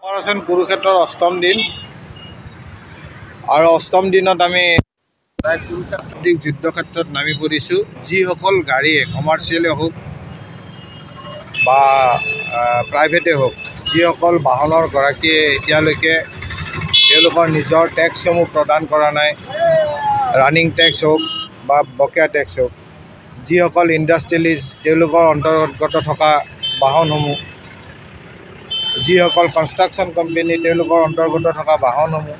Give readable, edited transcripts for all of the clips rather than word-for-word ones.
Operation কুৰুক্ষেত্ৰৰ অষ্টম দিন আৰু অষ্টম দিনত আমি কুৰুক্ষেত্ৰৰ যুদ্ধক্ষেত্ৰত নামি পৰিছোঁ। যিসকল গাড়ীয়ে কমাৰ্চিয়েলে হওক বা প্ৰাইভেটে হওক, যিসকল বাহনৰ গৰাকীয়ে এতিয়ালৈকে তেওঁলোকৰ নিজৰ টেক্সসমূহ প্ৰদান কৰা নাই, ৰানিং টেক্স হওক বা বকেয়া টেক্স হওক, যিসকল ইণ্ডাষ্ট্ৰিয়েলিষ্ট তেওঁলোকৰ অন্তৰ্গত থকা বাহনসমূহ, যিসকল কনষ্ট্ৰাকশ্যন কোম্পানী তেওঁলোকৰ অন্তৰ্গত থকা বাহনসমূহ,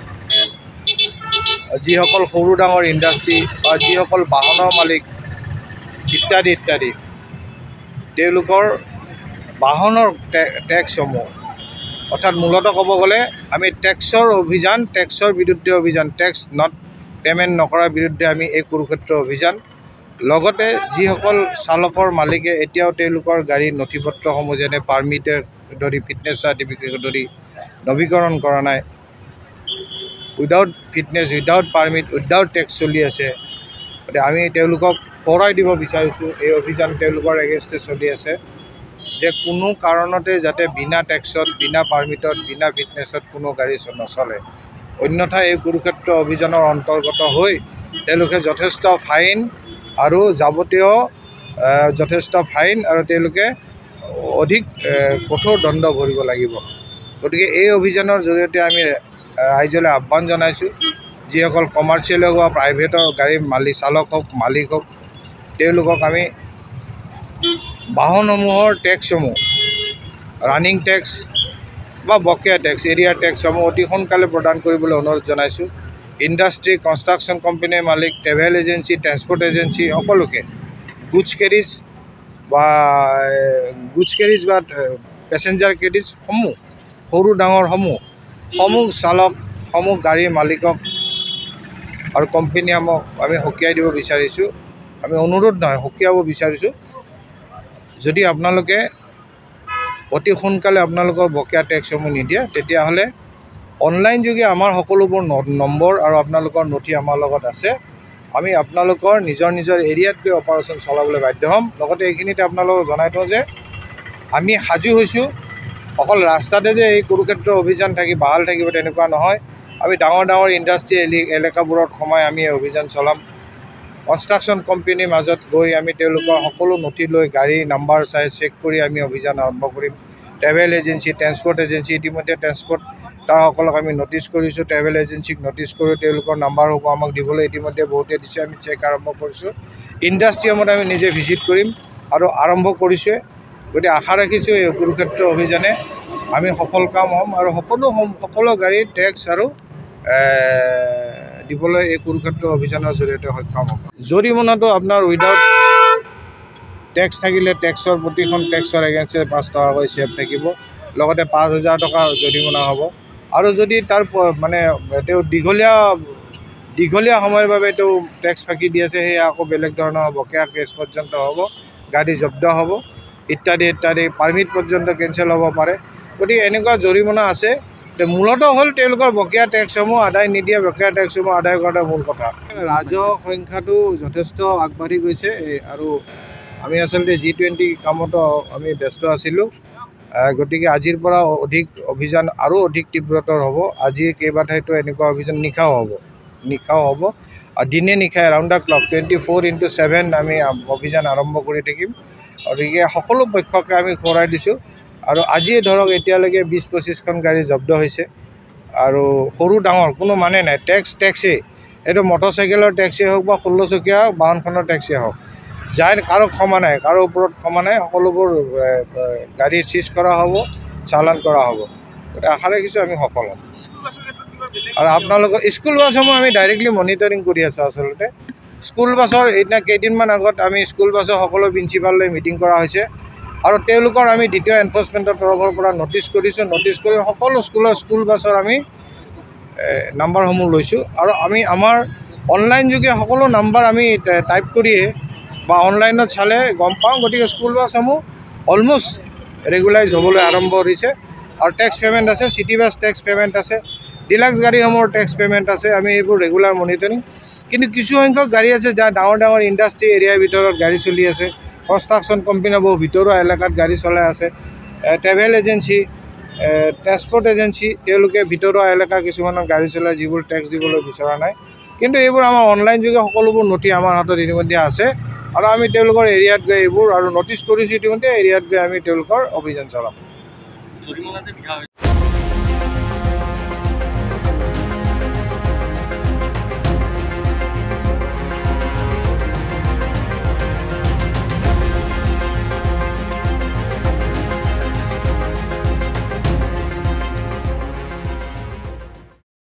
যিসকল সৰু ডাঙৰ ইণ্ডাষ্ট্ৰী বা যিসকল বাহনৰ মালিক ইত্যাদি ইত্যাদি, তেওঁলোকৰ বাহনৰ টেক্সসমূহ, অৰ্থাৎ মূলতঃ ক'ব গ'লে আমি টেক্সৰ অভিযান, টেক্সৰ বিৰুদ্ধে অভিযান, টেক্স নট পে'মেণ্ট নকৰাৰ বিৰুদ্ধে আমি এই কুৰুক্ষেত্ৰ অভিযান। লগতে যিসকল চালকৰ মালিকে এতিয়াও তেওঁলোকৰ গাড়ীৰ নথিপত্ৰসমূহ যেনে পাৰ্মিটেৰ ধৰি ফিটনেছ চাৰ্টিফিকেট ধৰি নৱীকৰণ কৰা নাই, without fitness, without permit, without tax চলি আছে, গতিকে আমি তেওঁলোকক সোঁৱৰাই দিব বিচাৰিছোঁ। এই অভিযান তেওঁলোকৰ এগেইনষ্টে চলি আছে যে কোনো কাৰণতে যাতে বিনা টেক্সত, বিনা পাৰ্মিটত, বিনা ফিটনেছত কোনো গাড়ী নচলে। অন্যথা এই কুৰুক্ষেত্ৰ অভিযানৰ অন্তৰ্গত হৈ তেওঁলোকে যথেষ্ট ফাইন আৰু যাৱতীয় আৰু তেওঁলোকে অধিক কঠোৰ দণ্ড ভৰিব লাগিব। গতিকে এই অভিযানৰ জৰিয়তে আমি ৰাইজলৈ আহ্বান জনাইছোঁ, যিসকল কমাৰ্চিয়েল হওক বা প্ৰাইভেটৰ গাড়ীৰ চালক হওক, মালিক হওক, তেওঁলোকক আমি বাহনসমূহৰ টেক্সসমূহ, ৰানিং টেক্স বা বকেয়া টেক্স, এৰিয়া টেক্সসমূহ অতি সোনকালে প্ৰদান কৰিবলৈ অনুৰোধ জনাইছোঁ। ইণ্ডাষ্ট্ৰী, কনষ্ট্ৰাকশ্যন কোম্পানীৰ মালিক, ট্ৰেভেল এজেঞ্চি, ট্ৰেন্সপৰ্ট এজেঞ্চি সকলোকে গুডছ কেৰিজ বা পেচেঞ্জাৰ কেৰিজসমূহ, সৰু ডাঙৰসমূহ চালক, গাড়ীৰ মালিকক আৰু কোম্পানীসমূহক আমি সকীয়াই দিব বিচাৰিছোঁ। আমি অনুৰোধ নহয়, সকীয়াব বিচাৰিছোঁ। যদি আপোনালোকে অতি সোনকালে আপোনালোকৰ বকেয়া টেক্সসমূহ নিদিয়ে, তেতিয়াহ'লে অনলাইন যোগে আমাৰ সকলোবোৰ নম্বৰ আৰু আপোনালোকৰ নথি আমাৰ লগত আছে। আমি আপোনালোকৰ নিজৰ এৰিয়াত গৈ অপাৰেশ্যন চলাবলৈ বাধ্য হ'ম। লগতে এইখিনিতে আপোনালোকক জনাই থওঁ যে আমি সাজু হৈছোঁ। অকল ৰাস্তাতে যে এই কুৰুক্ষেত্ৰ অভিযান বাহাল থাকিব তেনেকুৱা নহয়। আমি ডাঙৰ ইণ্ডাষ্ট্ৰী এলেকাবোৰত সোমাই আমি এই অভিযান চলাম। কনষ্ট্ৰাকশ্যন কোম্পানীৰ মাজত গৈ আমি তেওঁলোকৰ সকলো নথি লৈ গাড়ী নাম্বাৰ চাই চেক কৰি আমি অভিযান আৰম্ভ কৰিম। ট্ৰেভেল এজেঞ্চি, ট্ৰেন্সপৰ্ট এজেঞ্চি, ইতিমধ্যে ট্ৰেন্সপৰ্টাৰসকলক আমি ন'টিছ কৰিছোঁ। ট্ৰেভেল এজেঞ্চিক ন'টিছ কৰি তেওঁলোকৰ নাম্বাৰসমূহ আমাক দিবলৈ ইতিমধ্যে বহুতে দিছে। আমি চেক আৰম্ভ কৰিছোঁ। ইণ্ডাষ্ট্ৰীসমূহত আমি নিজে ভিজিট কৰিম আৰু আৰম্ভ কৰিছোঁৱে। গতিকে আশা ৰাখিছোঁ এই কুৰুক্ষেত্ৰ অভিযানে আমি সফল কাম হ'ম আৰু সকলো গাড়ীৰ টেক্স আৰু দিবলৈ এই কুৰুক্ষেত্ৰ অভিযানৰ জৰিয়তে সক্ষম হ'ব। জৰিমনাটো আপোনাৰ উইদাউট টেক্স থাকিলে টেক্সৰ প্ৰতিখন টেক্সৰ এগেইনষ্টে 5 টকাকৈ চেভ থাকিব। লগতে 5,000 টকা জৰিমনা হ'ব। আৰু যদি তাৰ তেওঁ দীঘলীয়া সময়ৰ বাবে তেওঁ টেক্স ফাঁকি দি আছে, সেয়া আকৌ বেলেগ ধৰণৰ বকেয়া কেছ পৰ্যন্ত হ'ব, গাড়ী জব্দ হ'ব ইত্যাদি। পাৰ্মিট পৰ্যন্ত কেঞ্চেল হ'ব পাৰে। গতিকে এনেকুৱা জৰিমনা আছে। মূলতঃ হ'ল তেওঁলোকৰ বকেয়া টেক্সসমূহ আদায় নিদিয়ে, বকেয়া টেক্সসমূহ আদায় কৰাটো মূল কথা। ৰাজহ সংখ্যাটো যথেষ্ট আগবাঢ়ি গৈছে আৰু আমি আচলতে G20 কামতো আমি ব্যস্ত আছিলোঁ। গতিকে আজিৰ পৰা অভিযান আৰু অধিক তীব্ৰতৰ হ'ব। আজি কেইবাঠাইতো এনেকুৱা অভিযান নিশাও হ'ব আৰু দিনে নিশাই ৰাউণ্ড দ্য ক্লক 24/7 আমি অভিযান আৰম্ভ কৰি থাকিম। গতিকে সকলো পক্ষকে আমি সোঁৱৰাই দিছোঁ। আৰু আজিয়ে ধৰক এতিয়ালৈকে 20-25খন গাড়ী জব্দ হৈছে আৰু সৰু ডাঙৰ কোনো মানে নাই, টেক্সেই এইটো মটৰচাইকেলৰ টেক্সেই হওক বা 16 চকীয়া বাহনখনৰ টেক্সেই হওক, যাৰ কাৰো ক্ষমা নাই, কাৰো ওপৰত ক্ষমা নাই। সকলোবোৰ গাড়ী চিজ কৰা হ'ব, চালান কৰা হ'ব। গতিকে আশা ৰাখিছোঁ আমি সফল হ'ম। আৰু আপোনালোকৰ স্কুল বাছসমূহ আমি ডাইৰেক্টলি মনিটৰিং কৰি আছোঁ। আচলতে স্কুল বাছৰ কেইদিনমান আগত আমি স্কুল বাছৰ সকলো প্ৰিন্সিপাললৈ মিটিং কৰা হৈছে আৰু তেওঁলোকৰ আমি দ্বিতীয় এনফৰ্চমেণ্টৰ তৰফৰ পৰা ন'টিছ কৰিছোঁ। ন'টিছ কৰি সকলো স্কুল বাছৰ আমি নাম্বাৰসমূহ লৈছোঁ আৰু আমি আমাৰ অনলাইন যোগে সকলো নাম্বাৰ আমি টাইপ কৰিয়ে বা অনলাইনত চালে গম পাওঁ। গতিকে স্কুল বাছসমূহ অলমষ্ট ৰেগুলাইজ হ'বলৈ আৰম্ভ কৰিছে আৰু টেক্স পে'মেণ্ট আছে, চিটি বাছ টেক্স পে'মেণ্ট আছে, ডিলাক্স গাড়ীসমূহৰ টেক্স পে'মেণ্ট আছে। আমি এইবোৰ ৰেগুলাৰ মনিটৰিং। কিন্তু কিছু সংখ্যক গাড়ী আছে যাৰ ডাঙৰ ইণ্ডাষ্ট্ৰী এৰিয়াৰ ভিতৰত গাড়ী চলি আছে, কনষ্ট্ৰাকশ্যন কোম্পানীৰ বহু ভিতৰুৱা এলেকাত গাড়ী চলাই আছে, ট্ৰেভেল এজেঞ্চি ট্ৰেন্সপৰ্ট এজেঞ্চি তেওঁলোকে ভিতৰুৱা এলেকা কিছুমানৰ গাড়ী চলাই যিবোৰ টেক্স দিবলৈ বিচৰা নাই কিন্তু এইবোৰ আমাৰ অনলাইন যোগে সকলোবোৰ নথি আমাৰ হাতত ইতিমধ্যে আছে আৰু আমি তেওঁলোকৰ এৰিয়াত গৈ এইবোৰ আৰু নটিচ কৰিছোঁ ইতিমধ্যে এৰিয়াত গৈ আমি তেওঁলোকৰ অভিযান চলাম।